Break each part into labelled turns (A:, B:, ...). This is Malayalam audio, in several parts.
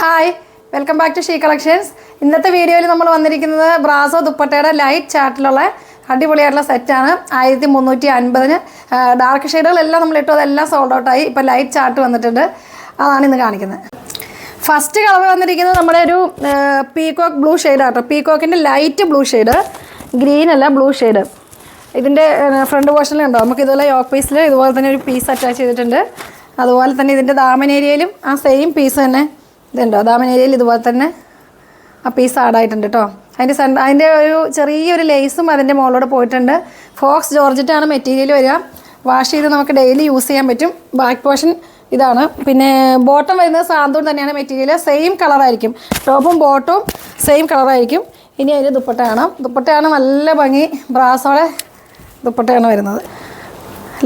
A: Hi welcome back to she collections. ഇന്നത്തെ വീഡിയോയിൽ നമ്മൾ വന്നിരിക്കുന്നത് ബ്രാസോ ദുപ്പട്ടയുടെ ലൈറ്റ് ചാർട്ടിലുള്ള അടിപൊളിയായിട്ടുള്ള സെറ്റാണ്. 1350-ന് ഡാർക്ക് ഷെയ്ഡുകളെല്ലാം നമ്മൾ ഇട്ടു, അതെല്ലാം സോൾഡ് ഔട്ടായി. ഇപ്പോൾ ലൈറ്റ് ചാർട്ട് വന്നിട്ടുണ്ട്, അതാണ് ഇന്ന് കാണിക്കുന്നത്. ഫസ്റ്റ് കളർ വന്നിരിക്കുന്നത് നമ്മുടെ ഒരു പീകോക്ക് ബ്ലൂ ഷെയ്ഡാട്ടോ. പീകോക്കിൻ്റെ ലൈറ്റ് ബ്ലൂ ഷെയ്ഡ്, ഗ്രീൻ അല്ല ബ്ലൂ ഷെയ്ഡ്. ഇതിൻ്റെ ഫ്രണ്ട് പോർഷനിലുണ്ടോ നമുക്ക് ഇതുപോലെ യോക്ക് പീസിൽ ഇതുപോലെ തന്നെ ഒരു പീസ് അറ്റാച്ച് ചെയ്തിട്ടുണ്ട്. അതുപോലെ തന്നെ ഇതിൻ്റെ ദാമൻ ഏരിയയിലും ആ സെയിം പീസ് തന്നെ ഇതുണ്ടോ, ദാമൻ ഏരിയയിൽ ഇതുപോലെ തന്നെ ആ പീസ് ആഡായിട്ടുണ്ട് കേട്ടോ. അതിൻ്റെ ഒരു ചെറിയൊരു ലേസും അതിൻ്റെ മുകളിലൂടെ പോയിട്ടുണ്ട്. ഫോക്സ് ജോർജറ്റാണ് മെറ്റീരിയൽ വരിക. വാഷ് ചെയ്ത് നമുക്ക് ഡെയിലി യൂസ് ചെയ്യാൻ പറ്റും. ബാക്ക് പോർഷൻ ഇതാണ്. പിന്നെ ബോട്ടം വരുന്നത് സാന്തൂൺ തന്നെയാണ് മെറ്റീരിയൽ, സെയിം കളറായിരിക്കും. ടോപ്പും ബോട്ടവും സെയിം കളറായിരിക്കും. ഇനി അതിൻ്റെ ദുപ്പട്ടയാണ് നല്ല ഭംഗി. ബ്രാസോടെ ദുപ്പട്ടയാണ് വരുന്നത്.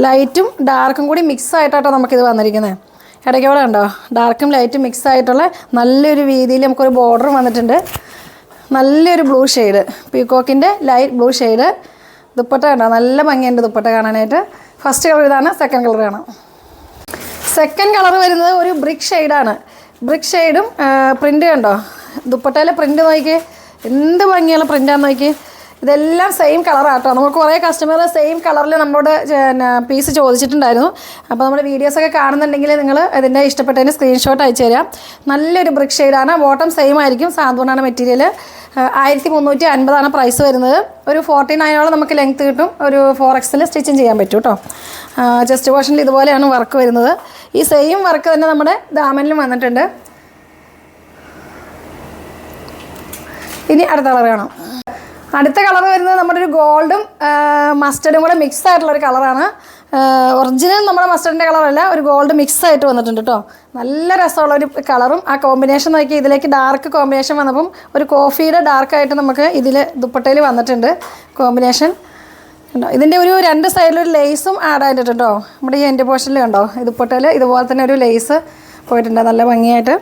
A: ലൈറ്റും ഡാർക്കും കൂടി മിക്സ് ആയിട്ടാട്ടോ നമുക്കിത് വന്നിരിക്കുന്നത്. ഇടയ്ക്കോടെ ഉണ്ടോ, ഡാർക്കും ലൈറ്റും മിക്സ് ആയിട്ടുള്ള നല്ലൊരു രീതിയിൽ നമുക്കൊരു ബോർഡർ വന്നിട്ടുണ്ട്. നല്ലൊരു ബ്ലൂ ഷെയ്ഡ്, പീകോക്കിൻ്റെ ലൈറ്റ് ബ്ലൂ ഷെയ്ഡ്. ദുപ്പട്ട കണ്ടോ, നല്ല ഭംഗിയുണ്ട് ദുപ്പട്ട കാണാനായിട്ട്. ഫസ്റ്റ് കളർ ഇതാണ്. സെക്കൻഡ് കളർ കാണാം. സെക്കൻഡ് കളർ വരുന്നത് ഒരു ബ്രിക്ക് ഷെയ്ഡാണ്. ബ്രിക്ക് ഷെയ്ഡും പ്രിൻ്റ് കണ്ടോ, ദുപ്പട്ടയിലെ പ്രിൻ്റ് നോക്കി എന്ത് ഭംഗിയുള്ള പ്രിൻ്റാന്ന് നോക്കി. ഇതെല്ലാം സെയിം കളറാട്ടോ. നമുക്ക് കുറേ കസ്റ്റമർ സെയിം കളറിൽ നമ്മളോട് പീസ് ചോദിച്ചിട്ടുണ്ടായിരുന്നു. അപ്പോൾ നമ്മുടെ വീഡിയോസൊക്കെ കാണുന്നുണ്ടെങ്കിൽ നിങ്ങൾ ഇതിൻ്റെ ഇഷ്ടപ്പെട്ടതിന് സ്ക്രീൻഷോട്ട് അയച്ചു തരാം. നല്ലൊരു ബ്രിക്ക് ഷെയ്ഡാണ്. ബോട്ടം സെയിം ആയിരിക്കും, സാന്തൂണാണ് മെറ്റീരിയൽ. 1350 പ്രൈസ് വരുന്നത്. ഒരു 49 നമുക്ക് ലെങ്ത്ത് കിട്ടും. ഒരു 4XL സ്റ്റിച്ചിങ് ചെയ്യാൻ പറ്റും കേട്ടോ. ചെസ്റ്റ് പോർഷനിൽ ഇതുപോലെയാണ് വർക്ക് വരുന്നത്. ഈ സെയിം വർക്ക് തന്നെ നമ്മുടെ ദാമനിലും വന്നിട്ടുണ്ട്. ഇനി അടുത്ത കളർ കാണാം. അടുത്ത കളർ വരുന്നത് നമ്മുടെ ഒരു ഗോൾഡും മസ്റ്റർഡും കൂടെ മിക്സ് ആയിട്ടുള്ളൊരു കളറാണ്. ഒറിജിനൽ നമ്മുടെ മസ്റ്റർഡിൻ്റെ കളറല്ല, ഒരു ഗോൾഡ് മിക്സ് ആയിട്ട് വന്നിട്ടുണ്ട് കേട്ടോ. നല്ല രസമുള്ളൊരു കളറും ആ കോമ്പിനേഷൻ നോക്കി. ഇതിലേക്ക് ഡാർക്ക് കോമ്പിനേഷൻ വന്നപ്പം ഒരു കോഫിയുടെ ഡാർക്കായിട്ട് നമുക്ക് ഇതിൽ ദുപ്പട്ടയിൽ വന്നിട്ടുണ്ട് കോമ്പിനേഷൻ ഉണ്ടോ. ഇതിൻ്റെ ഒരു രണ്ട് സൈഡിലൊരു ലേസും ആഡ് ആയിട്ടുണ്ട് കേട്ടോ. നമ്മുടെ ഈ എൻ്റെ പോർഷനിൽ കണ്ടോ, ഈ ദുപ്പട്ടയിൽ ഇതുപോലെ തന്നെ ഒരു ലേസ് പോയിട്ടുണ്ട് നല്ല ഭംഗിയായിട്ട്.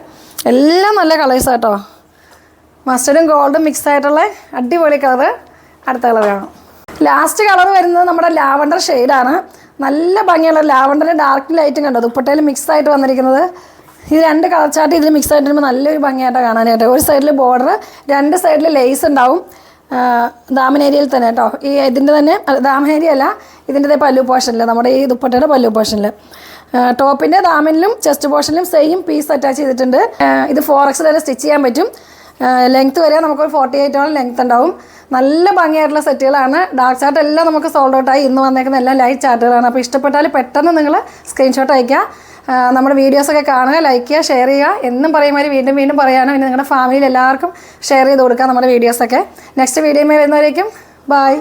A: എല്ലാം നല്ല കളേഴ്സാണ് കേട്ടോ. മസ്റ്റർഡും ഗോൾഡും മിക്സ് ആയിട്ടുള്ള അടിപൊളി കളറ്. അടുത്ത കളർ കാണാം. ലാസ്റ്റ് കളർ വരുന്നത് നമ്മുടെ ലാവണ്ടർ ഷെയ്ഡാണ്. നല്ല ഭംഗിയുള്ള ലാവണ്ടറിൻ്റെ ഡാർക്ക് ലൈറ്റും കണ്ടോ ദുപ്പട്ടയിൽ മിക്സ് ആയിട്ട് വന്നിരിക്കുന്നത്. ഈ രണ്ട് കളർ ചാർട്ട് ഇതിൽ മിക്സ് ആയിട്ട് വരുമ്പോൾ നല്ലൊരു ഭംഗിയായിട്ടാണ് കാണാനായിട്ട്. ഒരു സൈഡിൽ ബോർഡർ, രണ്ട് സൈഡിൽ ലേസ് ഉണ്ടാവും ദാമൻ ഏരിയയിൽ തന്നെ കേട്ടോ. ഈ ഇതിൻ്റെ തന്നെ ദാമൻ ഏരിയ അല്ല, ഇതിൻ്റെ പല്ലു പോർഷനിൽ, നമ്മുടെ ഈ ദുപ്പട്ടയുടെ പല്ലു പോർഷനിൽ. ടോപ്പിൻ്റെ ദാമനിലും ചെസ്റ്റ് പോർഷനിലും സെയിം പീസ് അറ്റാച്ച് ചെയ്തിട്ടുണ്ട്. ഇത് 4XL വരെ സ്റ്റിച്ച് ചെയ്യാൻ പറ്റും. ലെങ്ത്ത് വരെ നമുക്കൊരു 48 ലെങ്ത്ത് ഉണ്ടാവും. നല്ല ഭംഗിയായിട്ടുള്ള സെറ്റുകളാണ്. ഡാർക്ക് ചാർട്ട് എല്ലാം നമുക്ക് സോൾഡ് ഔട്ടായി. ഇന്ന് വന്നേക്കുന്ന എല്ലാം ലൈറ്റ് ചാർട്ടുകളാണ്. അപ്പോൾ ഇഷ്ടപ്പെട്ടാൽ പെട്ടെന്ന് നിങ്ങൾ സ്ക്രീൻഷോട്ട് അയയ്ക്കുക. നമ്മുടെ വീഡിയോസൊക്കെ കാണുക, ലൈക്ക് ചെയ്യുക, ഷെയർ ചെയ്യുക. എന്നും പറയുമാതിരി വീണ്ടും വീണ്ടും പറയാനും ഇനി നിങ്ങളുടെ ഫാമിലിയിൽ എല്ലാവർക്കും ഷെയർ ചെയ്ത് കൊടുക്കുക നമ്മുടെ വീഡിയോസൊക്കെ. നെക്സ്റ്റ് വീഡിയോയിൽ വരുന്നവരേക്കും ബൈ.